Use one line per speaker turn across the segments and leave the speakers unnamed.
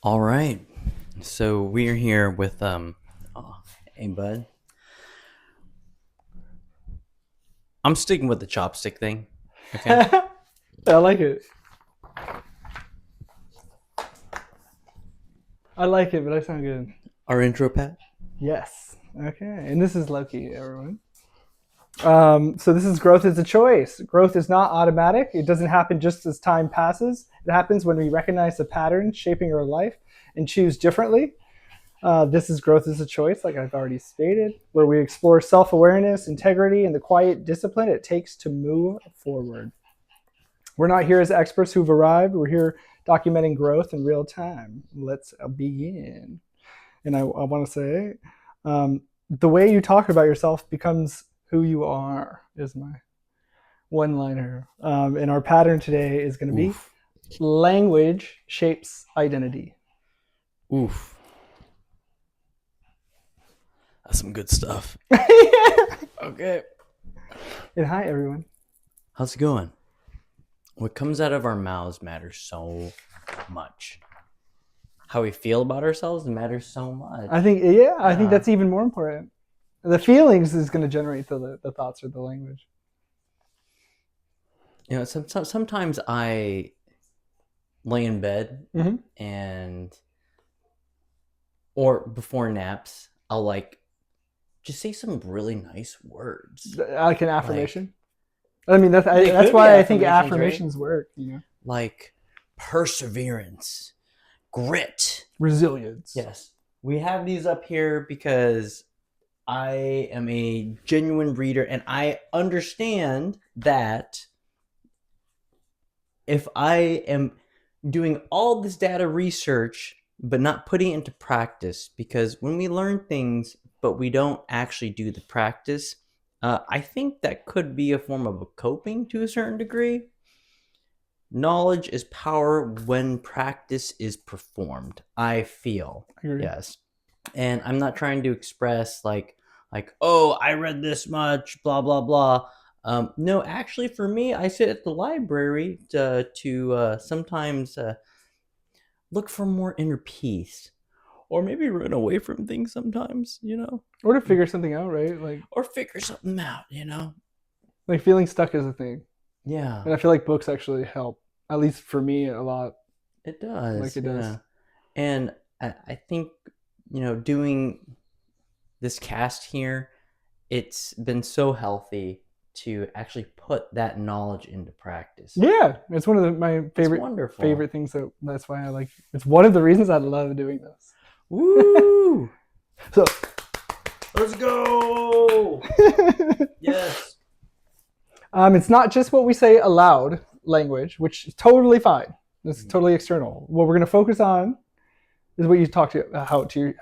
All right. So we're here with hey bud. I'm sticking with the chopstick thing. Okay.
I like it. I like it, but I sound good.
Our intro Pat.
Yes. Okay. And this is Loki, everyone. So this is growth is a choice. Growth is not automatic. It doesn't happen just as time passes. It happens when we recognize the patterns shaping our life and choose differently. This is growth is a choice, like I've already stated, where we explore self-awareness, integrity, and the quiet discipline it takes to move forward. We're not here as experts who've arrived. We're here documenting growth in real time. Let's begin. And I want to say, the way you talk about yourself becomes who you are, is my one liner. And our pattern today is going to be
Oof.
language shapes identity.
Oof. That's some good stuff. Okay.
And hi, everyone.
How's it going? What comes out of our mouths matters so much. How we feel about ourselves matters so much.
I think that's even more important. The feelings is going to generate the thoughts or the language.
You know, sometimes I lay in bed
Mm-hmm.
and or before naps, I'll just say some really nice words.
Like an affirmation. I mean, that's
Could be
why I think
affirmations,
affirmations work.
Like perseverance, grit.
Resilience.
Yes. We have these up here because I am a genuine reader and I understand that if I am doing all this data research but not putting it into practice, because when we learn things but we don't actually do the practice, I think that could be a form of a coping to a certain degree. Knowledge is power when practice is performed, I feel.
I agree.
Yes. And I'm not trying to express oh, I read this much, blah, blah, blah. No, actually, for me, I sit at the library to sometimes look for more inner peace, or maybe run away from things sometimes,
Or to figure something out, right?
or figure something out.
Like feeling stuck is a thing,
Yeah,
and I feel like books actually help. At least for me, a lot.
it does.
Like it does.
Yeah, and I think doing this cast here, it's been so healthy to actually put that knowledge into practice.
Yeah, it's one of my
It's
favorite
wonderful.
things. That's why I like. It's one of the reasons I love doing this.
Woo!
So,
Let's go! Yes.
it's not just what we say aloud language, which is totally fine. This is totally external. What we're going to focus on is what you talk to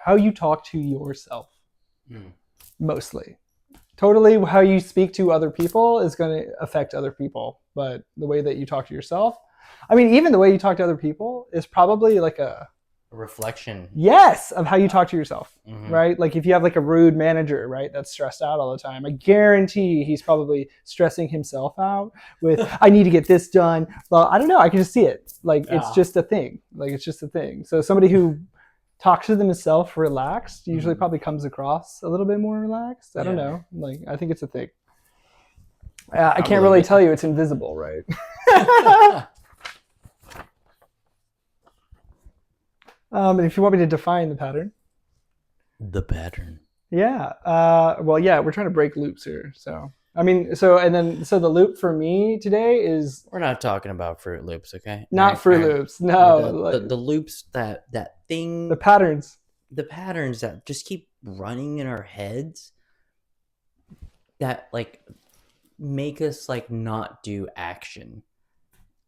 how you talk to yourself, mostly. Totally, how you speak to other people is going to affect other people, but the way that you talk to yourself, I mean, even the way you talk to other people is probably like a
reflection.
Yes, of how you talk to yourself,
Mhm.
right? Like if you have like a rude manager, right, that's stressed out all the time, I guarantee he's probably stressing himself out with, I need to get this done. Well, I don't know. I can just see it. Like it's just a thing. Like it's just a thing. So somebody who talks to themselves relaxed usually probably comes across a little bit more relaxed. I don't know. Like I think it's a thing. I can't really tell you it's invisible, right? And if you want me to define the pattern.
The pattern.
Yeah. Well, yeah, we're trying to break loops here. So, I mean, so the loop for me today is
We're not talking about Fruit Loops, okay?
not Fruit Loops. No,
The loops that thing,
the patterns.
the patterns that just keep running in our heads that make us not do action.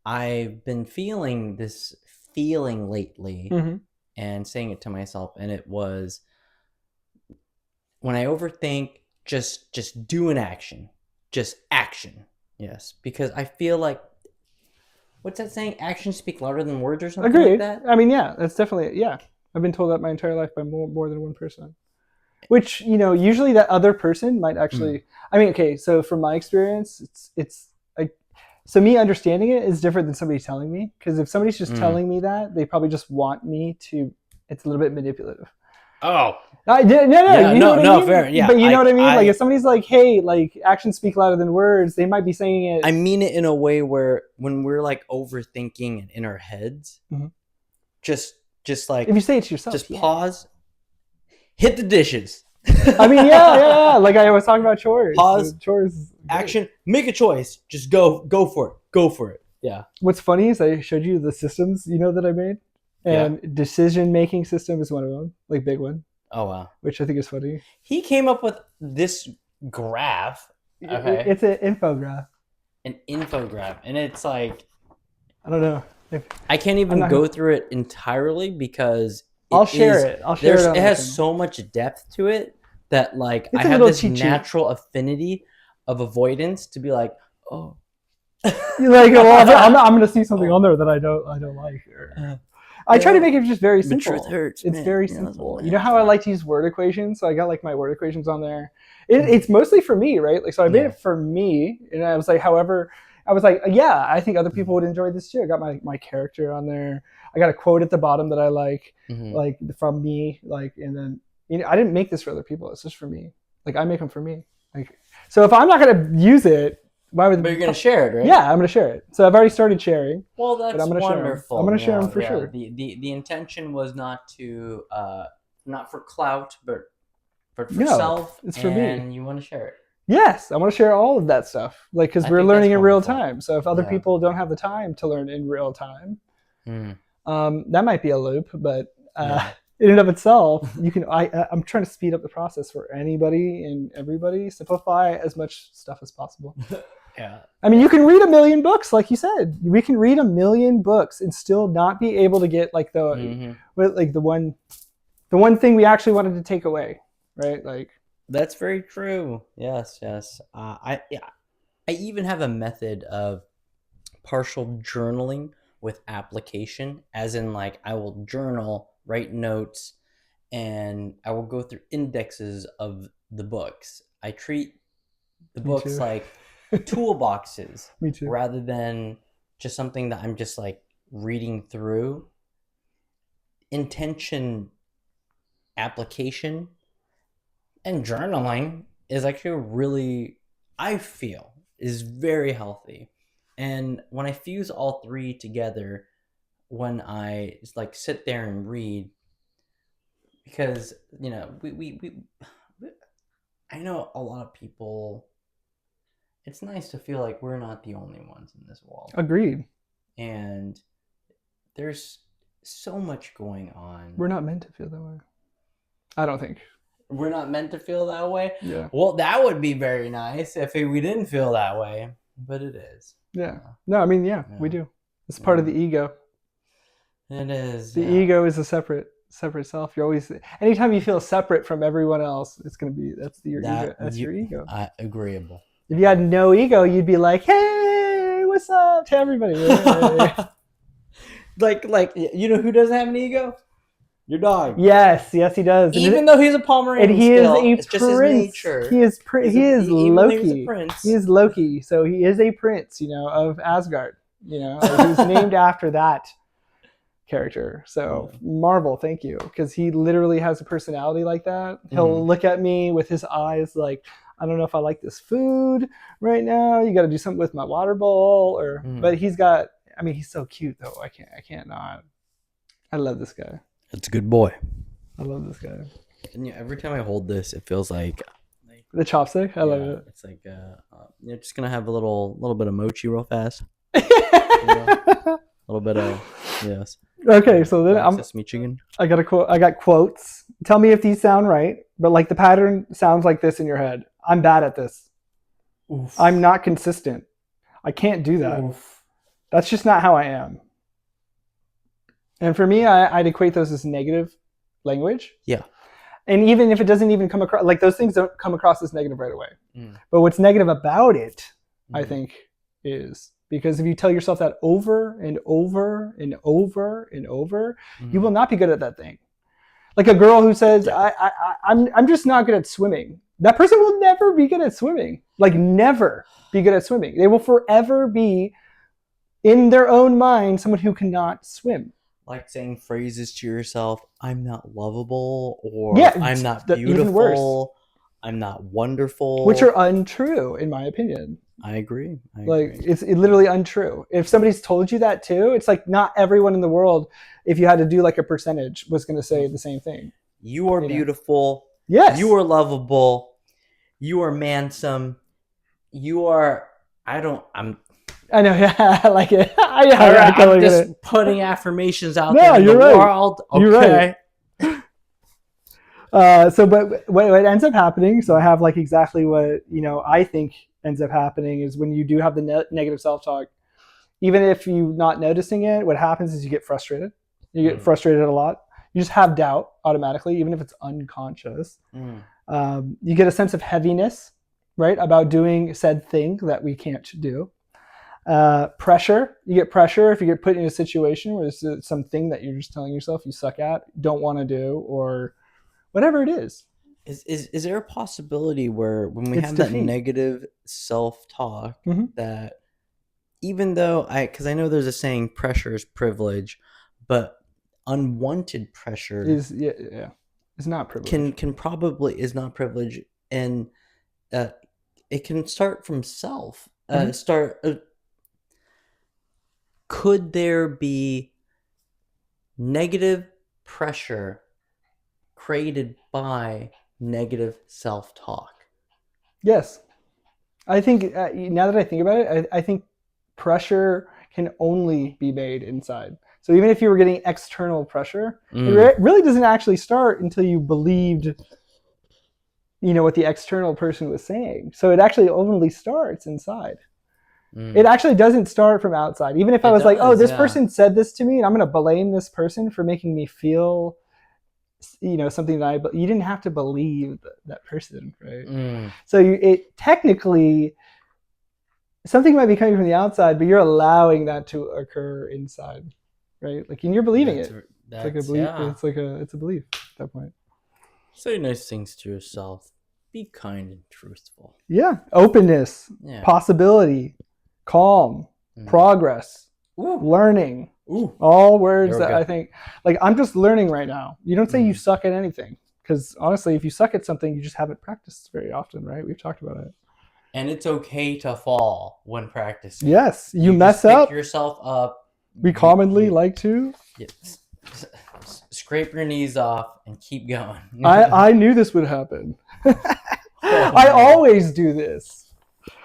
I've been feeling this feeling lately and saying it to myself, and it was when I overthink, just do an action. Just action. Yes. Because I feel like, what's that saying? Actions speak louder than words or something like
Agreed.
that?
I mean, yeah, that's definitely, yeah. I've been told that my entire life by more than one person. Which, usually that other person might actually, I mean, okay, so from my experience, it's like, So me understanding it is different than somebody telling me, because if somebody's just
Mm.
telling me that, they probably just want me to. It's a little bit manipulative.
Oh,
No,
yeah,
you know what I
no,
mean?
fair. Yeah,
But you know what I mean? Like
I
if somebody's like, hey, like actions speak louder than words, they might be saying it.
I mean it in a way where when we're like overthinking and in our heads,
Mhm.
just like
If you say it to yourself,
just
yeah.
pause, hit the dishes.
I mean, yeah. Like I was talking about chores.
Pause.
Chores.
Action. Make a choice. Just go for it. Go for it. Yeah.
What's funny is I showed you the systems, that I made, and decision-making system is one of them, like big one,
Oh wow.
which I think is funny.
He came up with this graph. Okay.
It's an infograph.
An infograph, and it's like
I don't know.
I can't even
not
go
gonna-
through it entirely because
I'll share it. I'll share it.
It has so much depth to it that like
It's
I
a
have
little
this
cheat sheet.
natural affinity of avoidance to be like, oh,
You're like, well, I'm going to see something on there that I don't like. I try to make it just very
the
simple.
truth hurts.
It's
man.
very
Yeah,
simple.
that's
You know how I like to use word equations? So I got like my word equations on there. It's mostly for me, right? Like, so I made it for me, and I was like, however, I was like, yeah, I think other people would enjoy this too. I got my character on there. I got a quote at the bottom that I like from me, like, and then I didn't make this for other people. It's just for me. Like I make them for me. Like, so if I'm not gonna use it, why would?
But you're gonna share it, right?
Yeah, I'm gonna share it. So I've already started sharing.
Well, that's
I'm gonna
wonderful.
I'm gonna share them for sure.
The intention was not to not for clout, but for
No,
self.
it's for me.
And you want to share it.
Yes, I want to share all of that stuff, like because we're
think
learning
that's
in real
wonderful.
time. So if other people don't have the time to learn in real time,
Mm.
that might be a loop. But in and of itself, you can. I'm trying to speed up the process for anybody and everybody. Simplify as much stuff as possible.
Yeah.
I mean, you can read 1 million books, like you said. We can read 1 million books and still not be able to get like the one thing we actually wanted to take away, right? Like
that's very true. Yes. I even have a method of partial journaling with application, as in like I will journal, write notes, and I will go through indexes of the books. I treat the books like toolboxes
Me too.
rather than just something that I'm just like reading through. Intention, application, and journaling is actually really, I feel, is very healthy. And when I fuse all three together, when I just like sit there and read, because we I know a lot of people, it's nice to feel like we're not the only ones in this world.
Agreed.
And there's so much going on.
We're not meant to feel that way. I don't think.
We're not meant to feel that way?
Yeah.
Well, that would be very nice if we didn't feel that way, but it is.
Yeah. No, I mean, we do. It's part of the ego.
It is.
The ego is a separate self. You're always, anytime you feel separate from everyone else, it's going to be, your ego. That's your ego.
Agreeable.
If you had no ego, you'd be like, hey, what's up to everybody?
like, you know who doesn't have an ego? Your dog.
Yes, he does.
Even though he's a Pomeranian,
and he
still,
is a
it's
prince.
just his nature.
He is Loki.
Prince.
He is Loki, so he is a prince, of Asgard. He's named after that character. So Marvel, thank you, because he literally has a personality like that. He'll look at me with his eyes like, I don't know if I like this food right now. You got to do something with my water bowl, but he's got. I mean, he's so cute though. I can't not. I love this guy.
It's a good boy.
I love this guy.
And every time I hold this, it feels like
the chopstick. I love it.
It's like you're just gonna have a little bit of mochi real fast. A little bit of yes.
Okay, so then
sesame chicken.
I got a quote. I got quotes. Tell me if these sound right, but like the pattern sounds like this in your head. I'm bad at this. Oof. I'm not consistent. I can't do that. Oof. That's just not how I am. And for me, I'd equate those as negative language.
Yeah.
And even if it doesn't even come across, like those things don't come across as negative right away. But what's negative about it, I think, is because if you tell yourself that over and over and over and over, you will not be good at that thing. Like a girl who says, I'm just not good at swimming. That person will never be good at swimming. Like never. be good at swimming. They will forever be, in their own mind, someone who cannot swim.
Like saying phrases to yourself, I'm not lovable, or
Yeah,
I'm not
even worse.
beautiful, I'm not wonderful.
Which are untrue, in my opinion.
I agree.
Like, it's literally untrue. If somebody's told you that too, it's like not everyone in the world, if you had to do like a percentage, was going to say the same thing.
You are beautiful.
Yes.
You are lovable. You are mansome. You are, I
know, yeah, I like it.
I'm just putting affirmations out there in the world. Okay.
You're right. So, but what ends up happening, so I have like exactly what, I think ends up happening is when you do have the negative self-talk, even if you're not noticing it, what happens is you get frustrated. You get frustrated a lot. You just have doubt automatically, even if it's unconscious. You get a sense of heaviness, right, about doing said thing that we can't do. Pressure. You get pressure if you get put in a situation where there's something that you're just telling yourself you suck at, don't want to do, or whatever it is.
Is there a possibility where when we have that negative self-talk that even though because I know there's a saying pressure is privilege, but unwanted pressure
is not privilege.
Can probably is not privilege, and it can start from self. Could there be negative pressure created by negative self-talk?
Yes. I think now that I think about it, I think pressure can only be made inside. So even if you were getting external pressure, it really doesn't actually start until you believed, what the external person was saying. So it actually only starts inside. It actually doesn't start from outside. Even if I was like, oh, this person said this to me, and I'm going to blame this person for making me feel, something that you didn't have to believe that person, right? So it technically, something might be coming from the outside, but you're allowing that to occur inside, right? Like, and you're believing it. It's like a belief. It's a belief at that point.
Say nice things to yourself. Be kind and truthful.
Yeah. Openness, possibility, calm, progress, learning. All words that I think, like, I'm just learning right now. You don't say you suck at anything, because honestly, if you suck at something, you just haven't practiced very often, right? We've talked about it.
And it's okay to fall when practicing.
Yes, you mess up.
Pick yourself up.
We commonly like to
scrape your knees off and keep going.
I knew this would happen. I always do this.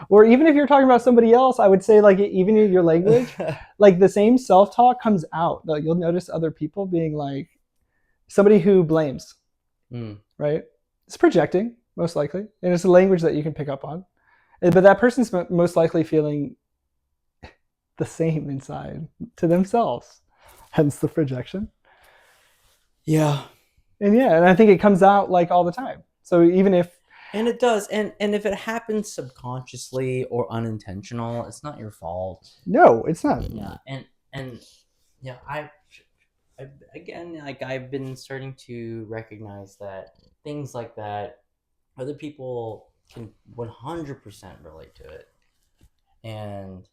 Or even if you're talking about somebody else, I would say, like, even in your language, like, the same self-talk comes out. Like, you'll notice other people being like, somebody who blames, right? It's projecting, most likely. And it's a language that you can pick up on. But that person's most likely feeling the same inside to themselves. Hence the projection.
Yeah.
And I think it comes out, like, all the time. So even if...
And it does. And if it happens subconsciously or unintentional, it's not your fault.
No, it's not.
Yeah. And yeah, I again, like, I've been starting to recognize that things like that, other people can 100% relate to it. And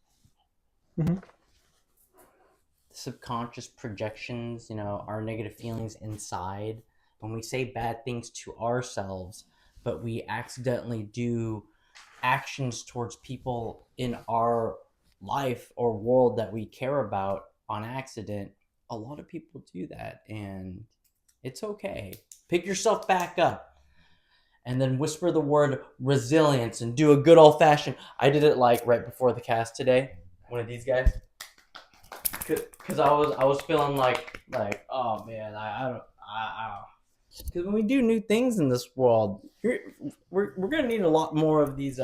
subconscious projections, our negative feelings inside, when we say bad things to ourselves, but we accidentally do actions towards people in our life or world that we care about on accident, a lot of people do that, and it's okay. Pick yourself back up and then whisper the word resilience and do a good old-fashioned... I did it, like, right before the cast today, one of these guys, because I was feeling like oh man, I don't, because when we do new things in this world, we're gonna need a lot more of these.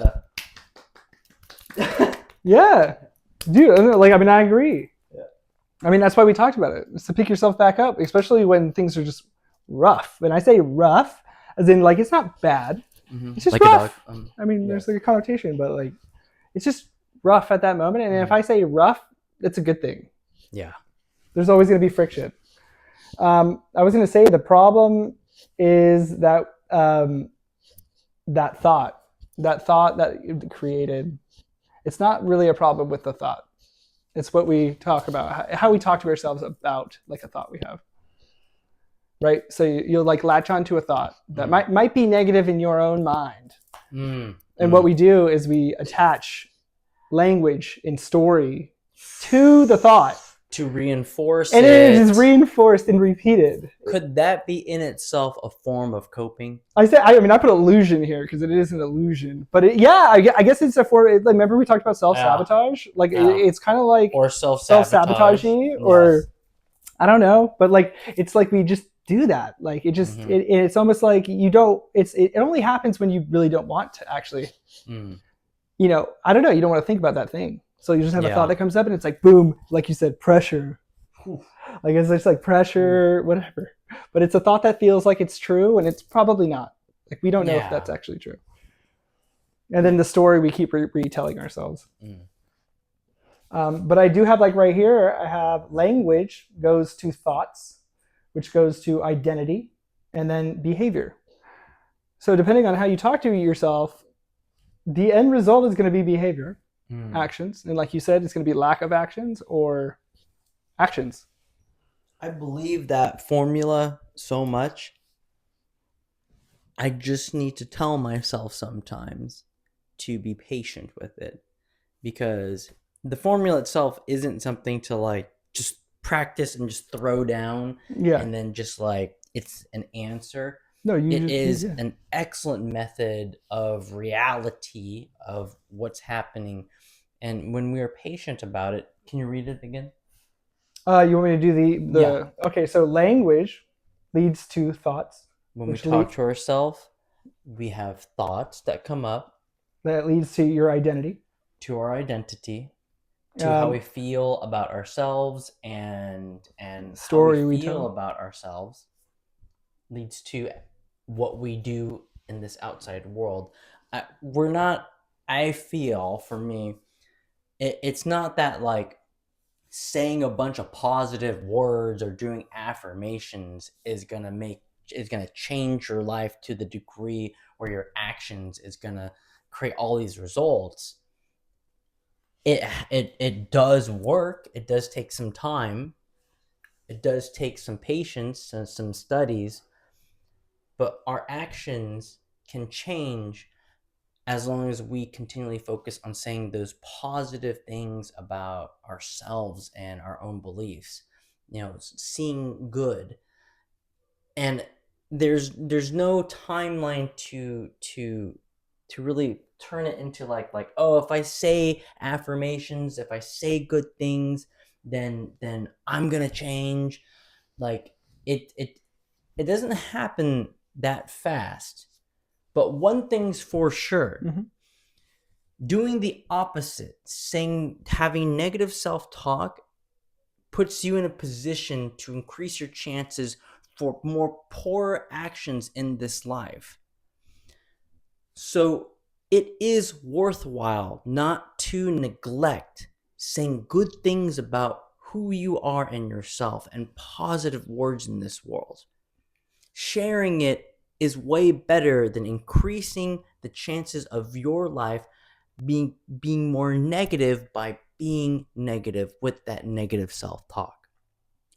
Yeah, dude. Like, I mean, I agree. Yeah. I mean, that's why we talked about it. It's to pick yourself back up, especially when things are just rough. And I say rough, as in, like, it's not bad. It's just like rough. I mean, there's like a connotation, but, like, it's just rough at that moment. And if I say rough, it's a good thing.
Yeah.
There's always going to be friction. I was going to say the problem is that that thought that you created, It's not really a problem with the thought. It's what we talk about, how we talk to ourselves about like a thought we have. Right? So you'll like latch onto a thought that might be negative in your own mind. And what we do is we attach language and story to the thought.
To reinforce
and it is reinforced and repeated.
Could that be in itself a form of coping?
I put illusion here because it is an illusion, but I guess it's a form. Remember we talked about self-sabotage? Like it's kind of like
or self-sabotaging,
or I don't know, but like it's like we just do that. Like it just it's almost like you don't. It only happens when you really don't want to actually. You know, I don't know. You don't want to think about that thing. So you just have a thought that comes up and it's like, boom, like you said, pressure. Like it's just like pressure, whatever. But it's a thought that feels like it's true and it's probably not. Like we don't know if that's actually true. And then the story we keep retelling ourselves. But I do have like right here, I have language goes to thoughts, which goes to identity, and then behavior. So depending on how you talk to yourself, the end result is going to be behavior. Actions, and like you said, it's going to be lack of actions or actions.
I believe that formula so much. I just need to tell myself sometimes to be patient with it, because the formula itself isn't something to like just practice and just throw down and then just like it's an answer.
No,
it is an excellent method of reality of what's happening. And when we are patient about it, can you read it again?
You want me to do the okay, so language leads to thoughts.
When we talk to ourselves, we have thoughts that come up.
That leads to your identity.
To our identity. To how we feel about ourselves and
story
how we feel about ourselves. Leads to what we do in this outside world. I feel, for me, it's not that like saying a bunch of positive words or doing affirmations is gonna change your life to the degree where your actions is gonna create all these results. It does work. It does take some time. It does take some patience and some studies, but our actions can change as long as we continually focus on saying those positive things about ourselves and our own beliefs, seeing good. And there's no timeline to really turn it into like, oh, if I say affirmations, if I say good things, then I'm gonna change. Like it doesn't happen that fast. But one thing's for sure, doing the opposite, having negative self-talk puts you in a position to increase your chances for more poor actions in this life. So it is worthwhile not to neglect saying good things about who you are and yourself and positive words in this world. Sharing it is way better than increasing the chances of your life being more negative by being negative with that negative self-talk.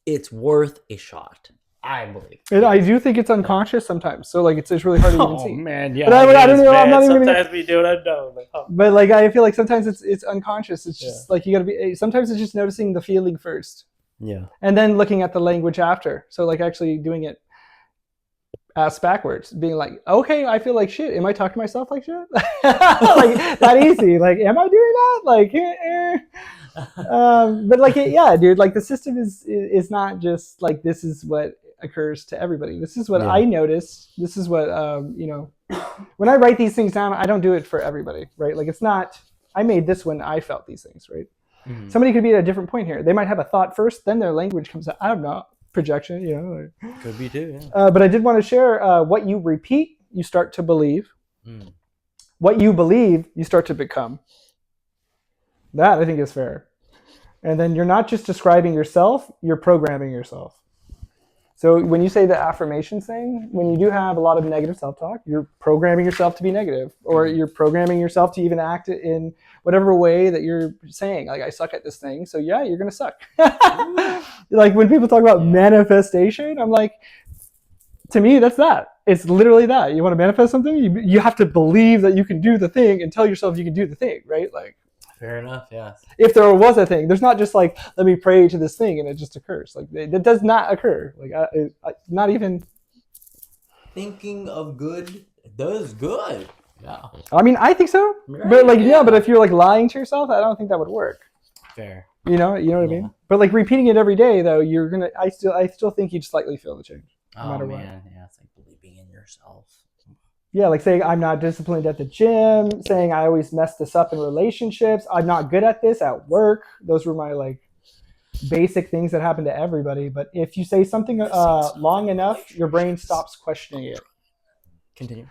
It's worth a shot, I believe.
And I do think it's unconscious sometimes. So like it's really hard to even see.
Oh man, yeah.
But I don't know. I'm not even
sometimes we do it unknown.
But like I feel like sometimes it's unconscious. It's just like you gotta be. Sometimes it's just noticing the feeling first.
Yeah.
And then looking at the language after. So like actually doing it ass backwards, being like, okay, I feel like shit. Am I talking to myself like shit? Like that easy? Like, am I doing that? Like, but like, dude. Like the system is not just like this is what occurs to everybody. This is what I noticed. This is what when I write these things down, I don't do it for everybody, right? Like it's not. I made this when I felt these things, right? Mm-hmm. Somebody could be at a different point here. They might have a thought first, then their language comes out. I don't know. Projection,
Could be too, yeah.
But I did want to share what you repeat, you start to believe. What you believe, you start to become. That I think is fair. And then you're not just describing yourself, you're programming yourself. So when you say the affirmation thing, when you do have a lot of negative self-talk, you're programming yourself to be negative, or you're programming yourself to even act in whatever way that you're saying. Like, I suck at this thing, so yeah, you're gonna suck. Like when people talk about manifestation, I'm like, to me, that's that. It's literally that. You want to manifest something, you have to believe that you can do the thing and tell yourself you can do the thing, right? Like,
fair enough. Yeah.
if there was a thing, there's not just like, let me pray to this thing and it just occurs. Like, that does not occur. Like, not even
Thinking of good does good. Yeah.
I mean, I think so,
Right,
but like, yeah, but if you're like lying to yourself, I don't think that would work.
Fair.
You know what I mean? But like repeating it every day, though, you're gonna. I still think you'd slightly feel the change, no matter what.
Yeah, it's like believing in yourself.
Yeah, like saying I'm not disciplined at the gym, saying I always mess this up in relationships, I'm not good at this at work. Those were my like basic things that happen to everybody. But if you say something long enough, your brain stops questioning it.
Continue.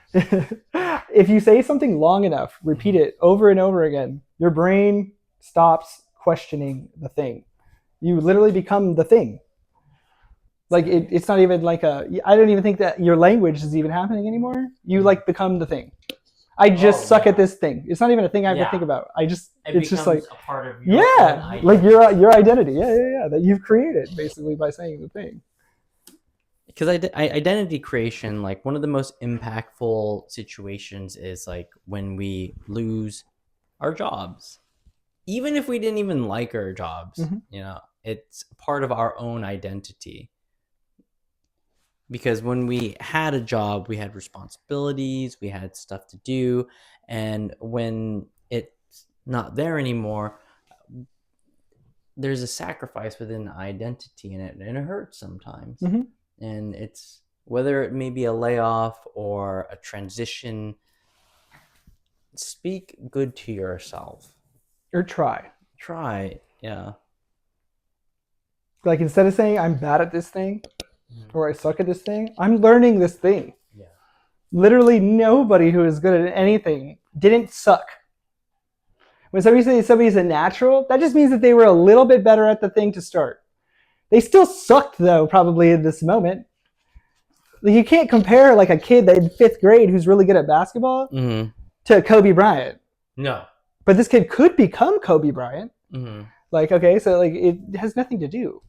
If you say something long enough, repeat it over and over again, your brain stops questioning the thing. You literally become the thing. Like it's not even like I don't even think that your language is even happening anymore. You like become the thing. I just suck at this thing. It's not even a thing I have to think about. It's just like
a part of your own identity.
like your identity. Yeah, that you've created basically by saying the thing.
Because identity creation, like one of the most impactful situations is like when we lose our jobs. Even if we didn't even like our jobs, you know, it's part of our own identity. Because when we had a job, we had responsibilities, we had stuff to do. And when it's not there anymore, there's a sacrifice within the identity in it, and it hurts sometimes. And it's whether it may be a layoff or a transition, speak good to yourself.
Or try.
Yeah.
Like instead of saying I'm bad at this thing or I suck at this thing, I'm learning this thing.
Yeah.
Literally nobody who is good at anything didn't suck. When somebody says somebody's a natural, that just means that they were a little bit better at the thing to start. They still sucked though, probably in this moment. Like, you can't compare like a kid that in 5th grade who's really good at basketball to Kobe Bryant.
No.
But this kid could become Kobe Bryant. Like, okay, so like it has nothing to do.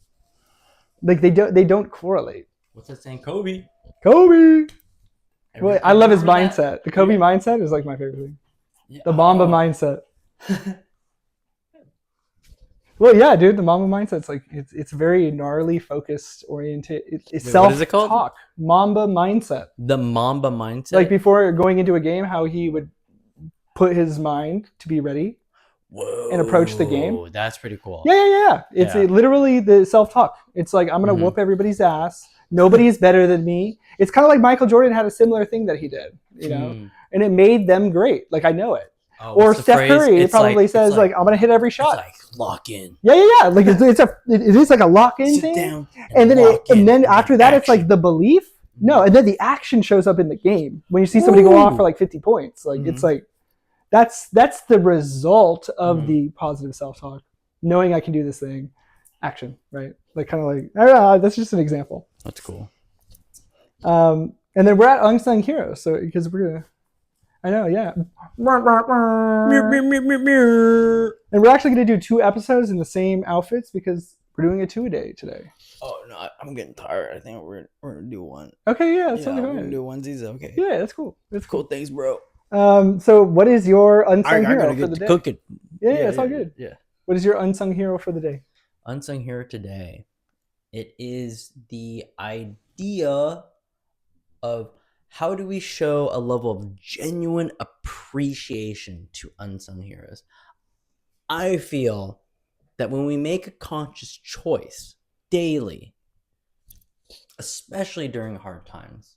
Like they don't correlate.
What's that saying? Kobe.
Well, I love his mindset. The Kobe mindset is like my favorite thing. Yeah. The Mamba mindset. Well, yeah, dude, the Mamba mindset's like it's very gnarly, focused, oriented. It's self-talk. What is it called? Mamba mindset.
The Mamba mindset.
Like before going into a game, how he would put his mind to be ready.
Whoa,
and approach the game.
That's pretty cool.
Yeah. It's literally the self-talk. It's like, I'm going to whoop everybody's ass. Nobody's better than me. It's kind of like Michael Jordan had a similar thing that he did, you know, and it made them great. Like, I know it. Or Steph Curry probably says, like, I'm going to hit every shot.
It's like, lock in.
Yeah. Like, it is like a lock-in thing. Down and then after that, it's like the belief. No, and then the action shows up in the game. When you see somebody go off for like 50 points, like, it's like, that's the result of the positive self-talk. Knowing I can do this thing, action, right? Like kind of like, I don't know, that's just an example.
That's cool.
And then we're at Unsung Heroes, so because we're gonna, I know, yeah. And we're actually gonna do 2 episodes in the same outfits because we're doing a 2-a-day today.
Oh no, I'm getting tired. I think we're gonna do one.
Okay, yeah, that's totally fine.
We're gonna do onesies. Okay.
Yeah, that's cool. That's
cool. Thanks, bro.
So what is your unsung hero for the day?
Cook it.
Yeah, it's all good.
Yeah.
What is your unsung hero for the day?
Unsung hero today. It is the idea of how do we show a level of genuine appreciation to unsung heroes. I feel that when we make a conscious choice daily, especially during hard times,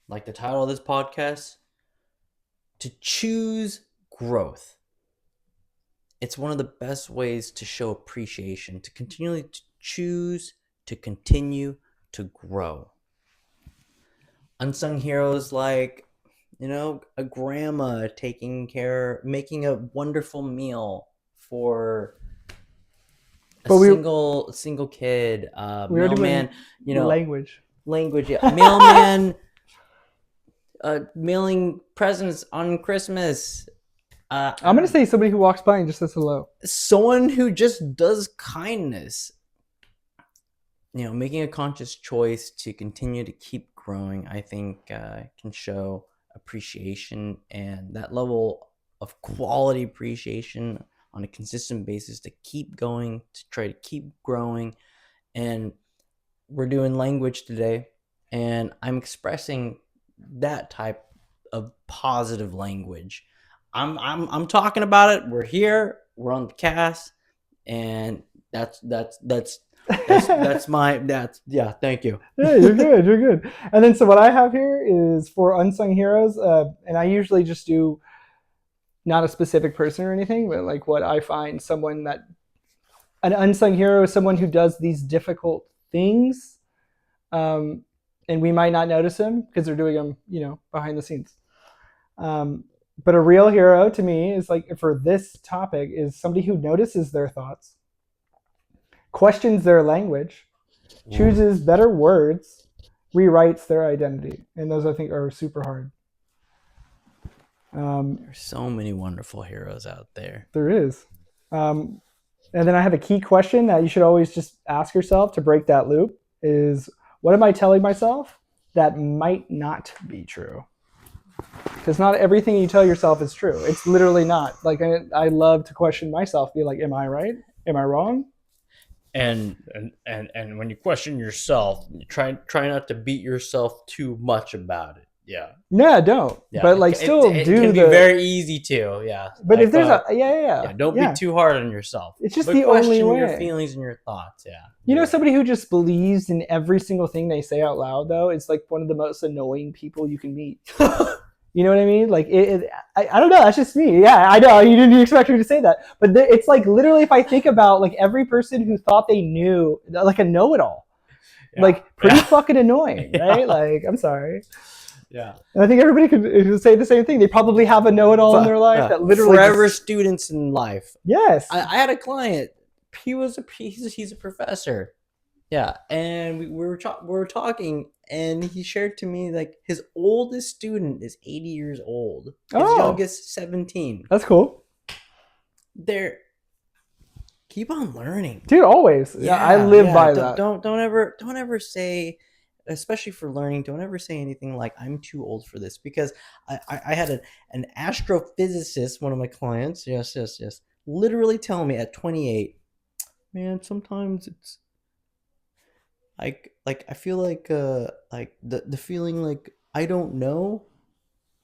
like the title of this podcast, to choose growth. It's one of the best ways to show appreciation, to continually choose to continue to grow. Unsung heroes like, you know, a grandma making a wonderful meal for a
But we
single kid,
we are doing
mailman, you know,
language.
language, yeah, mailman, mailing presents on Christmas.
I'm gonna say somebody who walks by and just says hello.
Someone who just does kindness. Making a conscious choice to continue to keep growing, I think, can show appreciation, and that level of quality appreciation on a consistent basis to keep going, to try to keep growing. And we're doing language today, and I'm expressing that type of positive language. I'm talking about it. We're here. We're on the cast, and that's yeah. Thank you.
Yeah, you're good. You're good. And then so what I have here is for unsung heroes, and I usually just do not a specific person or anything, but like what I find someone that an unsung hero is someone who does these difficult things, and we might not notice them because they're doing them, behind the scenes. But a real hero to me is like for this topic is somebody who notices their thoughts, questions their language, chooses better words, rewrites their identity, and those I think are super hard.
There's so many wonderful heroes out there.
There is. And then I have a key question that you should always just ask yourself to break that loop is, what am I telling myself that might not be true? Because not everything you tell yourself is true. It's literally not. Like I love to question myself, be like, am I right? Am I wrong?
And when you question yourself, you try not to beat yourself too much about it. Yeah.
No, don't.
Yeah.
But like still
it
do
can be very easy to. Yeah.
But
like,
if there's yeah,
don't be too hard on yourself.
It's just
but
the only
question
way.
your feelings and your thoughts. Yeah.
You know, somebody who just believes in every single thing they say out loud, though, is like one of the most annoying people you can meet. You know what I mean? Like, I don't know. That's just me. Yeah, I know. You didn't expect me to say that. But it's like literally if I think about like every person who thought they knew, like a know-it-all, like pretty fucking annoying, right? Like, I'm sorry.
Yeah.
And I think everybody could say the same thing. They probably have a know-it-all in their life that literally
forever students in life.
Yes.
I had a client. He's a professor. Yeah, and we were talking, and he shared to me like his oldest student is 80 years old. His youngest 17.
That's cool.
Keep on learning,
dude. Always. Yeah, I live by that.
Don't ever say, especially for learning, don't ever say anything like I'm too old for this, because I had an astrophysicist, one of my clients, yes, literally tell me at 28, man, sometimes it's like I feel like the feeling like I don't know,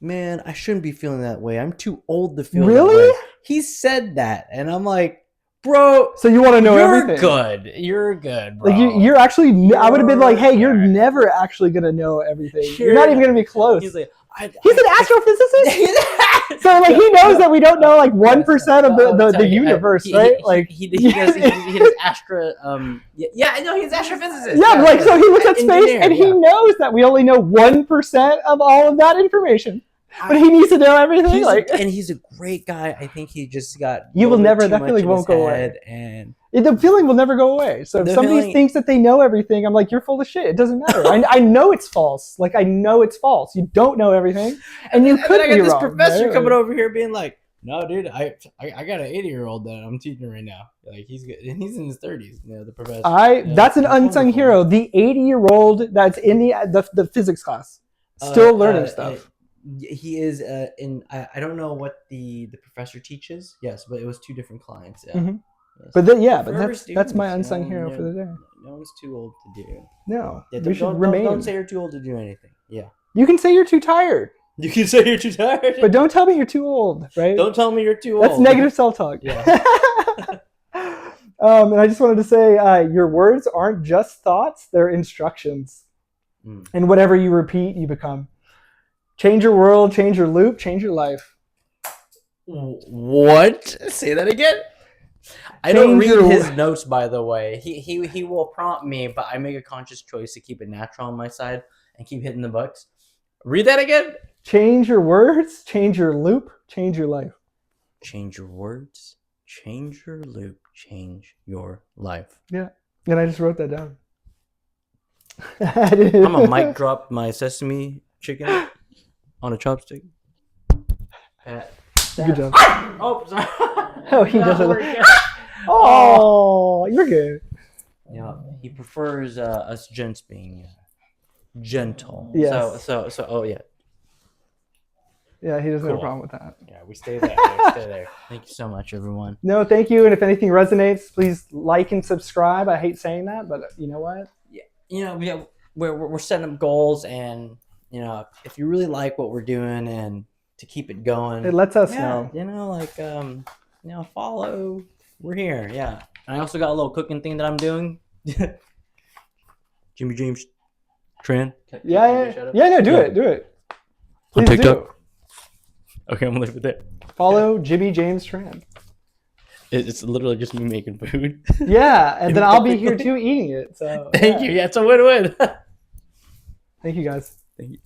man, I shouldn't be feeling that way. I'm too old to feel that way. He said that, and I'm like, bro,
so you want to know everything.
You're good, bro.
Like you're actually, I would have been like, hey, you're never actually going to know everything. You're not even going to be close. He's like, he's an astrophysicist? So like he knows that we don't know like 1% of the universe, right? Like
he does astro yeah, I know he's an astrophysicist.
Yeah, like so he looks at space and he knows that we only know 1% of all of that information. But he needs to know everything.
And he's a great guy. I think he just got
you will never, that feeling won't go away. And the feeling will never go away. So if somebody thinks that they know everything, I'm like, you're full of shit. It doesn't matter. I know it's false. Like I know it's false. You don't know everything, and you could be wrong. I got this
professor coming over here being like, no, dude, I got an 80-year-old that I'm teaching right now. Like he's good, and he's in his 30s. The professor.
That's an unsung hero. The 80-year-old that's in the physics class, still learning stuff.
He is I don't know what the professor teaches. Yes, but it was 2 different clients. Yeah.
Mm-hmm. Yes. But that's my unsung hero for the day.
No one's too old to do.
No,
don't say you're too old to do anything. Yeah.
You can say you're too tired.
You can say you're too tired.
But don't tell me you're too old, right?
Don't tell me you're too old.
That's negative self-talk. Yeah. And I just wanted to say, your words aren't just thoughts; they're instructions. And whatever you repeat, you become. Change your world, change your loop, change your life.
What? Say that again? I don't read his notes, by the way. He will prompt me, but I make a conscious choice to keep it natural on my side and keep hitting the books. Read that again?
Change your words, change your loop, change your life.
Change your words, change your loop, change your life.
Yeah. And I just wrote that down.
I'm gonna mic drop my sesame chicken on a chopstick.
Good job.
Oh, sorry.
Oh, he
No,
doesn't.
we're good.
Oh, you're good.
Yeah, he prefers us gents being gentle.
Yes.
So. Oh yeah.
Yeah, he doesn't have a
Cool.
problem with that.
Yeah, we stay there. We stay there. Thank you so much, everyone.
No, thank you. And if anything resonates, please like and subscribe. I hate saying that, but you know what?
We're setting up goals, and if you really like what we're doing, and to keep it going,
It lets us know.
follow. We're here. Yeah. And I also got a little cooking thing that I'm doing. Jimmy James Tran.
Yeah. No, do it.
On
Please
TikTok?
do.
Okay, I'm gonna leave it there.
Follow Jimmy James Tran.
It's literally just me making food.
Yeah, and then I'll be here too eating it. So
Thank you. Yeah, it's a win-win.
Thank you guys.
Thank you.